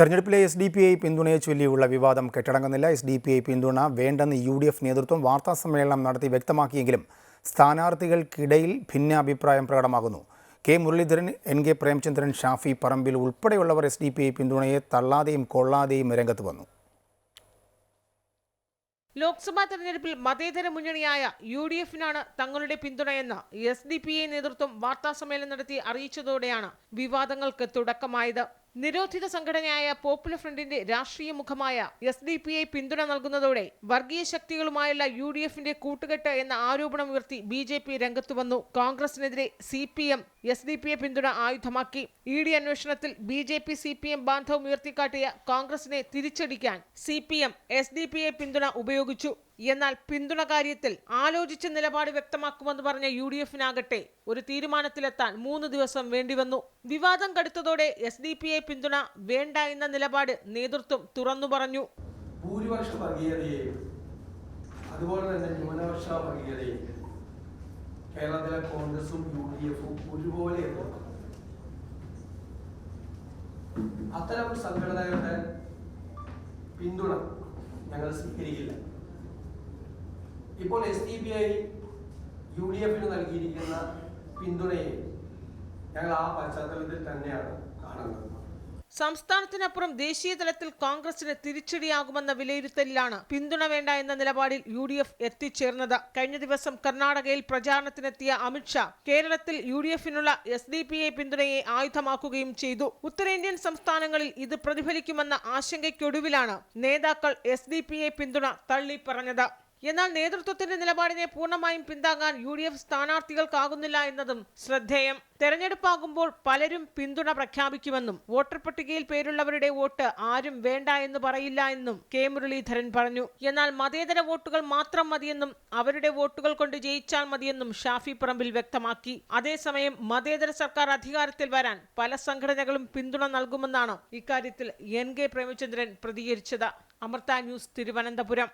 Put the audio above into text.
തെരഞ്ഞെടുപ്പിലെ SDPI പിന്തുണയെ ചൊല്ലിയുള്ള വിവാദം കെട്ടടങ്ങുന്നില്ല. SDPI പിന്തുണ വേണ്ടെന്ന് UDF നേതൃത്വം വാർത്താസമ്മേളനം നടത്തി വ്യക്തമാക്കിയെങ്കിലും സ്ഥാനാർത്ഥികൾക്കിടയിൽ ഭിന്നാഭിപ്രായം പ്രകടമാകുന്നു. കെ മുരളീധരൻ, NK പ്രേമചന്ദ്രൻ, ഷാഫി പറമ്പിൽ ഉൾപ്പെടെയുള്ളവർ SDPI പിന്തുണയെ തള്ളാതെയും കൊള്ളാതെയും രംഗത്ത് വന്നു. ലോക്സഭാ തെരഞ്ഞെടുപ്പിൽ മതേതര മുന്നണിയായ UDFനാണ് തങ്ങളുടെ പിന്തുണയെന്ന് SDPI നേതൃത്വം വാർത്താസമ്മേളനം നടത്തി അറിയിച്ചതോടെയാണ് വിവാദങ്ങൾക്ക് തുടക്കമായത്. നിരോധിത സംഘടനയായ പോപ്പുലർ ഫ്രണ്ടിന്റെ രാഷ്ട്രീയ മുഖമായ SDPI പിന്തുണ നൽകുന്നതോടെ വർഗീയ ശക്തികളുമായുള്ള UDFന്റെ കൂട്ടുകെട്ട് എന്ന ആരോപണം ഉയർത്തി BJP രംഗത്തു വന്നു. കോൺഗ്രസിനെതിരെ CPM SDPI പിന്തുണ ആയുധമാക്കി. ED അന്വേഷണത്തിൽ BJP CPM ബാന്ധവം ഉയർത്തിക്കാട്ടിയ കോൺഗ്രസിനെ തിരിച്ചടിക്കാൻ CPM SDPI പിന്തുണ ഉപയോഗിച്ചു. എന്നാൽ പിന്തുണ കാര്യത്തിൽ ആലോചിച്ച നിലപാട് വ്യക്തമാക്കുമെന്ന് പറഞ്ഞ UDFനാകട്ടെ ഒരു തീരുമാനത്തിലെത്താൻ 3 ദിവസം വേണ്ടിവന്നു. വിവാദം കടുത്തതോടെ SDPI പിന്തുണ വേണ്ട എന്ന നിലപാട് നേതൃത്വം തുറന്നു പറഞ്ഞു. ഭൂരിപക്ഷ വർഗീയതയെയും അതുപോലെ തന്നെ ന്യൂനപക്ഷ വർഗീയതയും കേരളത്തിലെ കോൺഗ്രസും UDFും ഒരുപോലെ അത്തരം സംഘടനകളുടെ പിന്തുണ ഞങ്ങൾ സ്വീകരിക്കില്ല. ഇപ്പോൾ SDPI UDFന് നൽകിയിരിക്കുന്ന പിന്തുണയെ ഞങ്ങൾ ആ പശ്ചാത്തലത്തിൽ തന്നെയാണ് കാണുന്നത്. സംസ്ഥാനത്തിനപ്പുറം ദേശീയ തലത്തിൽ കോൺഗ്രസിന് തിരിച്ചടിയാകുമെന്ന വിലയിരുത്തലിലാണ് പിന്തുണ വേണ്ട എന്ന നിലപാടിൽ UDF എത്തിച്ചേർന്നത്. കഴിഞ്ഞ ദിവസം കർണാടകയിൽ പ്രചാരണത്തിനെത്തിയ അമിത്ഷാ കേരളത്തിൽ UDFനുള്ള SDPI പിന്തുണയെ ആയുധമാക്കുകയും ചെയ്തു. ഉത്തരേന്ത്യൻ സംസ്ഥാനങ്ങളിൽ ഇത് പ്രതിഫലിക്കുമെന്ന ആശങ്കയ്ക്കൊടുവിലാണ് നേതാക്കൾ SDPI പിന്തുണ തള്ളി പറഞ്ഞത്. എന്നാൽ നേതൃത്വത്തിന്റെ നിലപാടിനെ പൂർണ്ണമായും പിന്താങ്ങാൻ UDF സ്ഥാനാർത്ഥികൾക്കാകുന്നില്ല എന്നതും ശ്രദ്ധേയം. തെരഞ്ഞെടുപ്പാകുമ്പോൾ പലരും പിന്തുണ പ്രഖ്യാപിക്കുമെന്നും വോട്ടർ പട്ടികയിൽ പേരുള്ളവരുടെ വോട്ട് ആരും വേണ്ട എന്ന് പറയില്ല എന്നും കെ മുരളീധരൻ പറഞ്ഞു. എന്നാൽ മതേതര വോട്ടുകൾ മാത്രം മതിയെന്നും അവരുടെ വോട്ടുകൾ കൊണ്ട് ജയിച്ചാൽ മതിയെന്നും ഷാഫി പറമ്പിൽ വ്യക്തമാക്കി. അതേസമയം മതേതര സർക്കാർ അധികാരത്തിൽ വരാൻ പല സംഘടനകളും പിന്തുണ നൽകുമെന്നാണ് ഇക്കാര്യത്തിൽ NK പ്രേമചന്ദ്രൻ പ്രതികരിച്ചത്. അമൃത ന്യൂസ്, തിരുവനന്തപുരം.